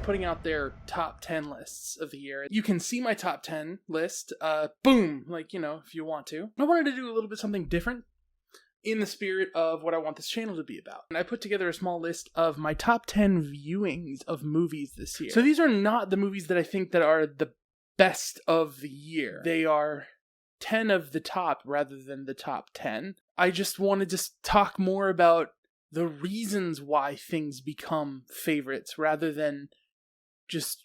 putting out their top 10 lists of the year. You can see my top 10 list, boom, like, if you want to. I wanted to do a little bit something different in the spirit of what I want this channel to be about. And I put together a small list of my top 10 viewings of movies this year. So these are not the movies that I think that are the best of the year. They are 10 of the top rather than the top 10. I just wanted to talk more about the reasons why things become favorites rather than just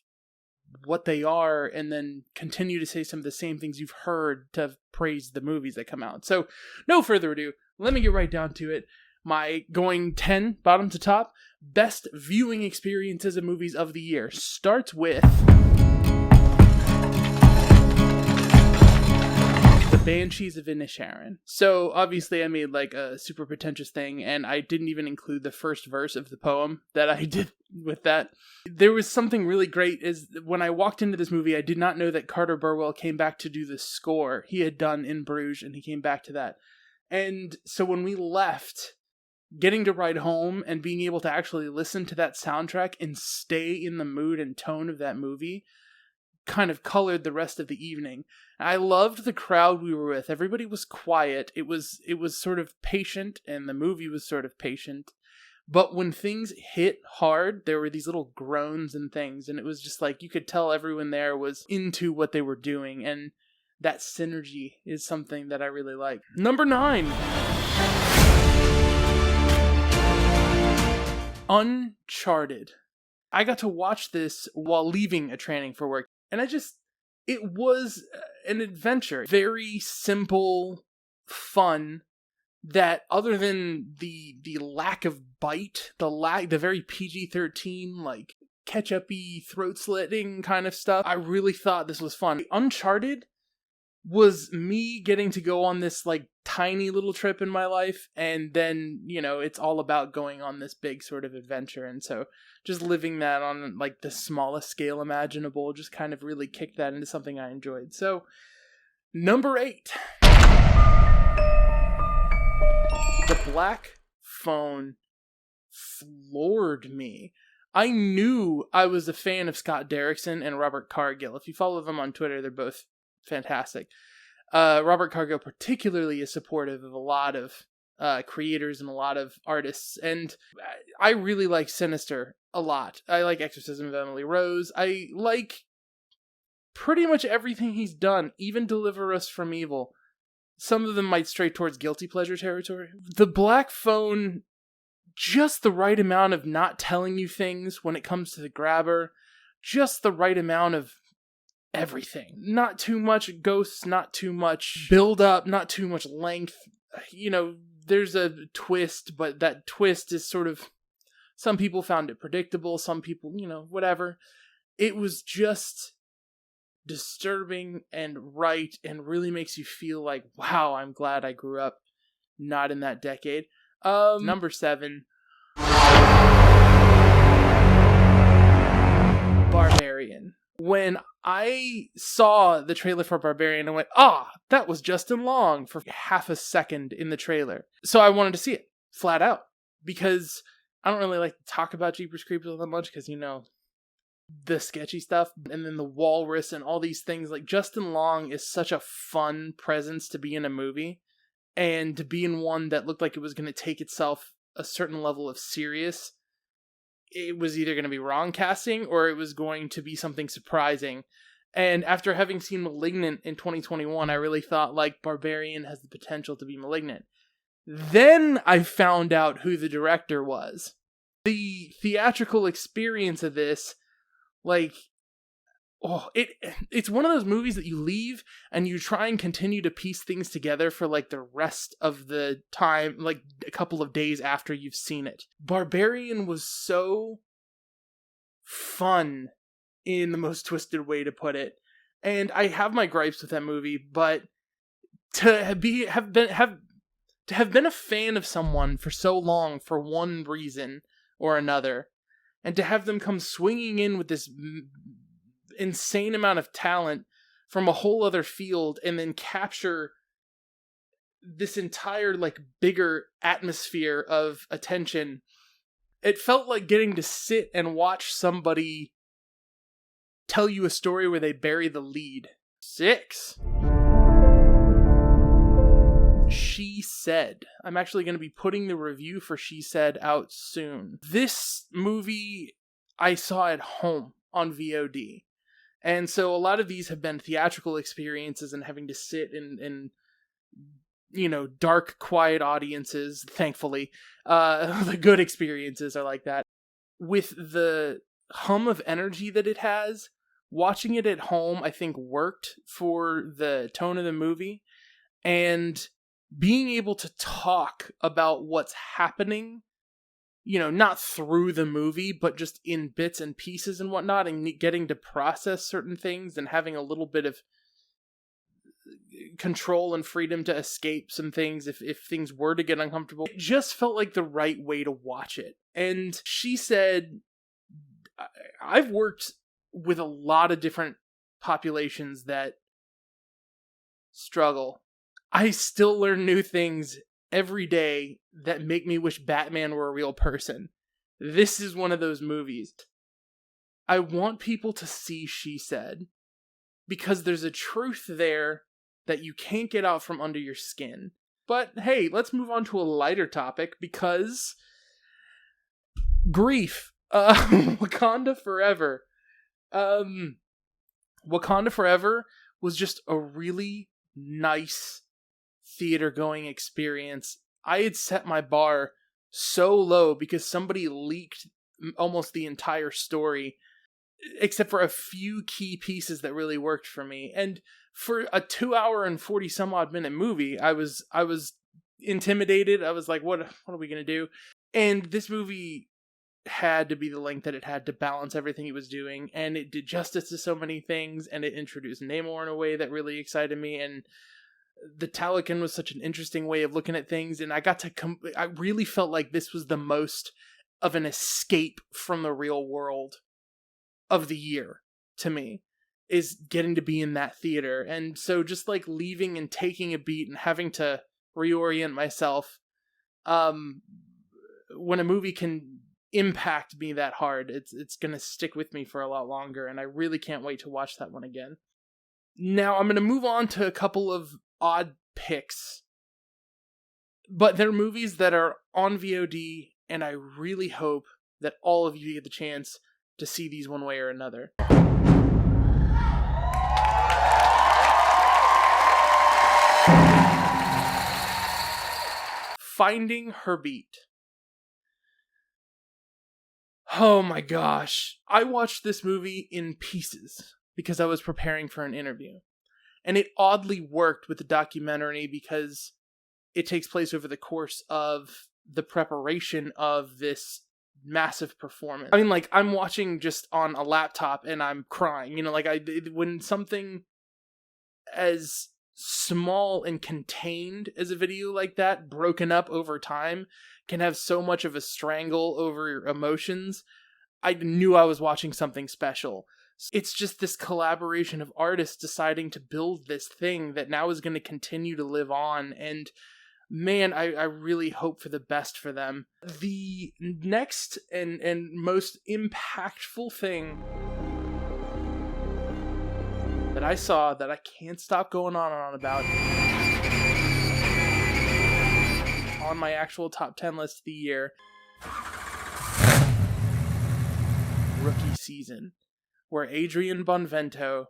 what they are, and then continue to say some of the same things you've heard to praise the movies that come out. So, no further ado, let me get right down to it. My going 10, bottom to top, best viewing experiences of movies of the year starts with The Banshees of Inisherin. So, obviously, I made like a super pretentious thing, and I didn't even include the first verse of the poem that I did with that. There was something really great is when I walked into this movie, I did not know that Carter Burwell came back to do the score he had done in Bruges, and he came back to that. And so when we left, getting to ride home and being able to actually listen to that soundtrack and stay in the mood and tone of that movie kind of colored the rest of the evening. I loved the crowd we were with. Everybody was quiet. It was sort of patient, and the movie was sort of patient. But when things hit hard, there were these little groans and things, and it was just like you could tell everyone there was into what they were doing, and that synergy is something that I really like. Number 9. Uncharted. I got to watch this while leaving a training for work, and it was an adventure. Very simple, fun, that other than the lack of bite, the very PG-13, like, ketchup-y, throat-slitting kind of stuff, I really thought this was fun. Uncharted was me getting to go on this, like, tiny little trip in my life, and then, it's all about going on this big sort of adventure, and so just living that on, like, the smallest scale imaginable just kind of really kicked that into something I enjoyed. So, number 8. The Black Phone floored me. I knew I was a fan of Scott Derrickson and Robert Cargill. If you follow them on Twitter, they're both fantastic. Robert Cargill particularly is supportive of a lot of creators and a lot of artists, and I really like Sinister a lot. I like Exorcism of Emily Rose. I like pretty much everything he's done, even Deliver Us from Evil. Some of them might stray towards guilty pleasure territory. The Black Phone, just the right amount of not telling you things when it comes to the grabber, just the right amount of everything. Not too much ghosts, not too much build up, not too much length. There's a twist, but that twist is sort of, some people found it predictable, some people, whatever. It was just disturbing and right, and really makes you feel like, wow, I'm glad I grew up not in that decade. Number 7. Barbarian. When I saw the trailer for Barbarian, I went, that was Justin Long for half a second in the trailer. So I wanted to see it, flat out. Because I don't really like to talk about Jeepers Creepers that much, because, the sketchy stuff, and then the walrus and all these things. Like, Justin Long is such a fun presence to be in a movie, and to be in one that looked like it was going to take itself a certain level of serious. It was either going to be wrong casting, or it was going to be something surprising. And after having seen Malignant in 2021, I really thought, like, Barbarian has the potential to be Malignant. Then I found out who the director was. The theatrical experience of this, like, it's one of those movies that you leave and you try and continue to piece things together for, like, the rest of the time, like a couple of days after you've seen it. Barbarian was so fun in the most twisted way to put it. And I have my gripes with that movie, but to have been a fan of someone for so long for one reason or another, and to have them come swinging in with this insane amount of talent from a whole other field, and then capture this entire, like, bigger atmosphere of attention, it felt like getting to sit and watch somebody tell you a story where they bury the lead. 6. She Said. I'm actually going to be putting the review for She Said out soon. This movie I saw at home on VOD. And so a lot of these have been theatrical experiences and having to sit in dark, quiet audiences, thankfully. The good experiences are like that. With the hum of energy that it has, watching it at home, I think, worked for the tone of the movie. And being able to talk about what's happening, not through the movie, but just in bits and pieces and whatnot, and getting to process certain things and having a little bit of control and freedom to escape some things if things were to get uncomfortable. It just felt like the right way to watch it. And She Said, I've worked with a lot of different populations that struggle. I still learn new things every day that make me wish Batman were a real person. This is one of those movies. I want people to see She Said, because there's a truth there that you can't get out from under your skin. But hey, let's move on to a lighter topic, because grief. Wakanda Forever. Wakanda Forever was just a really nice theater-going experience. I had set my bar so low because somebody leaked almost the entire story, except for a few key pieces that really worked for me. And for a 2 hour and 40 some odd minute movie, I was intimidated. I was like, what are we going to do? And this movie had to be the length that it had to balance everything it was doing, and it did justice to so many things, and it introduced Namor in a way that really excited me, and the Talokan was such an interesting way of looking at things, and I got to I really felt like this was the most of an escape from the real world of the year to me, is getting to be in that theater. And so just like leaving and taking a beat and having to reorient myself, when a movie can impact me that hard, it's gonna stick with me for a lot longer, and I really can't wait to watch that one again. Now I'm gonna move on to a couple of odd picks, but they're movies that are on VOD, and I really hope that all of you get the chance to see these one way or another. Finding Her Beat. Oh my gosh. I watched this movie in pieces because I was preparing for an interview. And it oddly worked with the documentary because it takes place over the course of the preparation of this massive performance. I mean, like, I'm watching just on a laptop and I'm crying. When something as small and contained as a video like that, broken up over time, can have so much of a strangle over emotions, I knew I was watching something special. It's just this collaboration of artists deciding to build this thing that now is going to continue to live on, and man, I really hope for the best for them. The next and most impactful thing that I saw that I can't stop going on and on about on my actual top 10 list of the year, Rookie Season, where Adrian Bonvento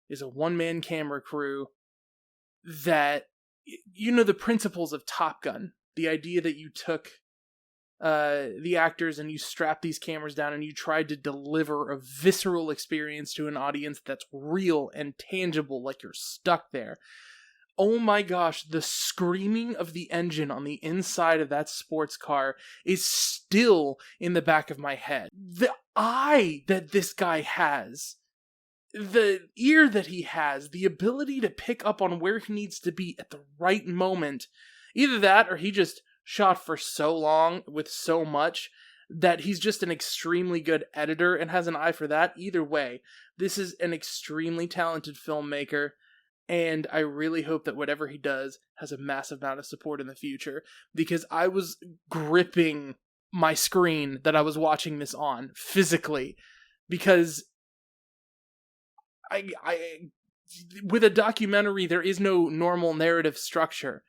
is a one-man camera crew that, the principles of Top Gun, the idea that you took the actors and you strapped these cameras down and you tried to deliver a visceral experience to an audience that's real and tangible, like you're stuck there. Oh my gosh, the screaming of the engine on the inside of that sports car is still in the back of my head. The eye that this guy has, the ear that he has, the ability to pick up on where he needs to be at the right moment. Either that or he just shot for so long with so much that he's just an extremely good editor and has an eye for that. Either way, this is an extremely talented filmmaker, and I really hope that whatever he does has a massive amount of support in the future, because I was gripping my screen that I was watching this on physically, because with a documentary, there is no normal narrative structure.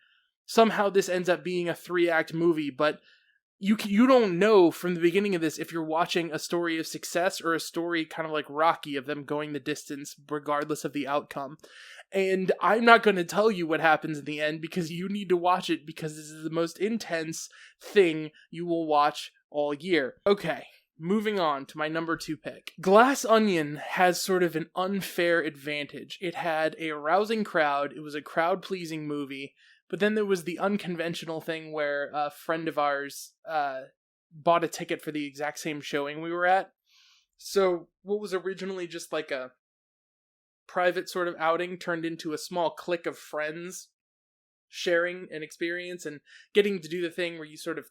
Somehow this ends up being a 3-act movie, but you don't know from the beginning of this if you're watching a story of success or a story kind of like Rocky of them going the distance regardless of the outcome. And I'm not going to tell you what happens in the end because you need to watch it, because this is the most intense thing you will watch all year. Okay, moving on to my number 2 pick. Glass Onion has sort of an unfair advantage. It had a rousing crowd. It was a crowd-pleasing movie. But then there was the unconventional thing where a friend of ours bought a ticket for the exact same showing we were at. So what was originally just like a private sort of outing turned into a small clique of friends sharing an experience and getting to do the thing where you sort of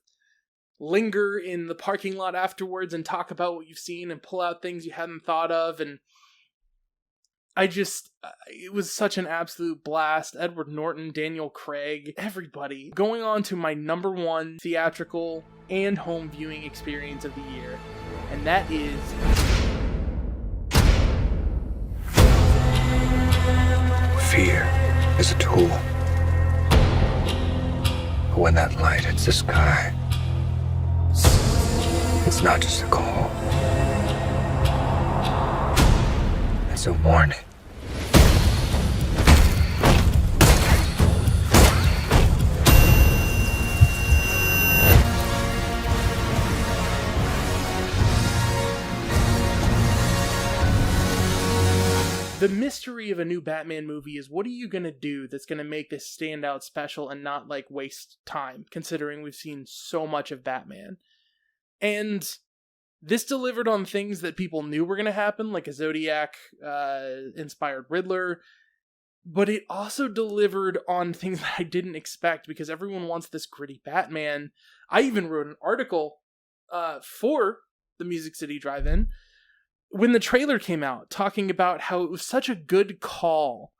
linger in the parking lot afterwards and talk about what you've seen and pull out things you hadn't thought of. And it was such an absolute blast. Edward Norton, Daniel Craig, everybody. Going on to my number 1 theatrical and home viewing experience of the year, and that is fear is a tool. But when that light hits the sky, it's not just a call. It's a warning. The mystery of a new Batman movie is, what are you going to do that's going to make this stand out special and not like waste time, considering we've seen so much of Batman. And this delivered on things that people knew were going to happen, like a Zodiac inspired Riddler, but it also delivered on things that I didn't expect, because everyone wants this gritty Batman. I even wrote an article for the Music City Drive-In when the trailer came out, talking about how it was such a good call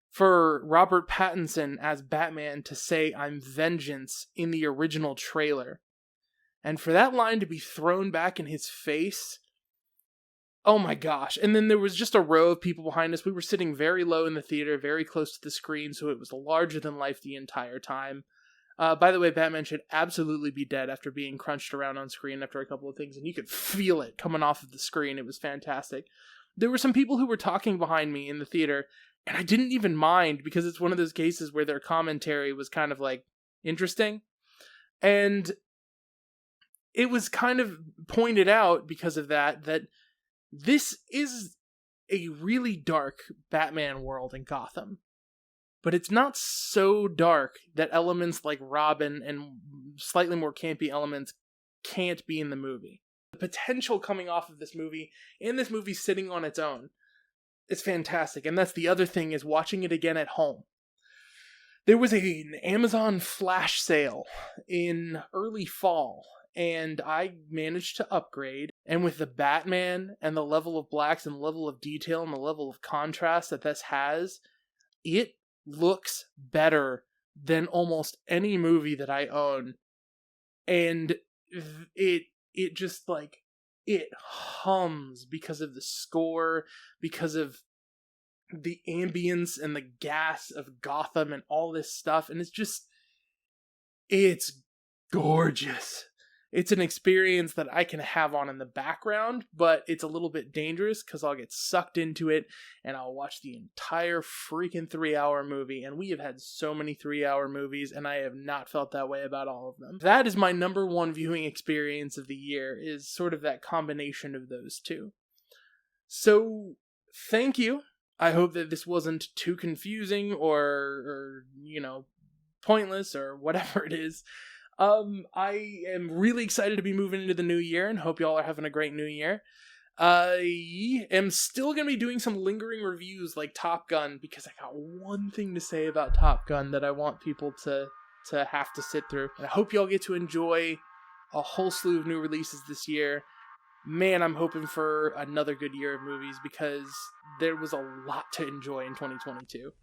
for Robert Pattinson as Batman to say, "I'm vengeance," in the original trailer. And for that line to be thrown back in his face, oh my gosh. And then there was just a row of people behind us. We were sitting very low in the theater, very close to the screen, so it was larger than life the entire time. By the way, Batman should absolutely be dead after being crunched around on screen after a couple of things, and you could feel it coming off of the screen. It was fantastic. There were some people who were talking behind me in the theater, and I didn't even mind, because it's one of those cases where their commentary was kind of like interesting. And it was kind of pointed out because of that this is a really dark Batman world in Gotham. But it's not so dark that elements like Robin and slightly more campy elements can't be in the movie. The potential coming off of this movie, and this movie sitting on its own, is fantastic. And that's the other thing, is watching it again at home. There was an Amazon flash sale in early fall, and I managed to upgrade. And with the Batman and the level of blacks and the level of detail and the level of contrast that this has, it looks better than almost any movie that I own. And it just like, it hums because of the score, because of the ambience and the gas of Gotham and all this stuff. And it's gorgeous. It's an experience that I can have on in the background, but it's a little bit dangerous because I'll get sucked into it and I'll watch the entire freaking 3-hour movie. And we have had so many 3-hour movies, and I have not felt that way about all of them. That is my number 1 viewing experience of the year, is sort of that combination of those two. So, thank you. I hope that this wasn't too confusing or pointless or whatever it is. I am really excited to be moving into the new year and hope y'all are having a great new year. I am still going to be doing some lingering reviews like Top Gun, because I got one thing to say about Top Gun that I want people to have to sit through. And I hope y'all get to enjoy a whole slew of new releases this year. Man, I'm hoping for another good year of movies, because there was a lot to enjoy in 2022.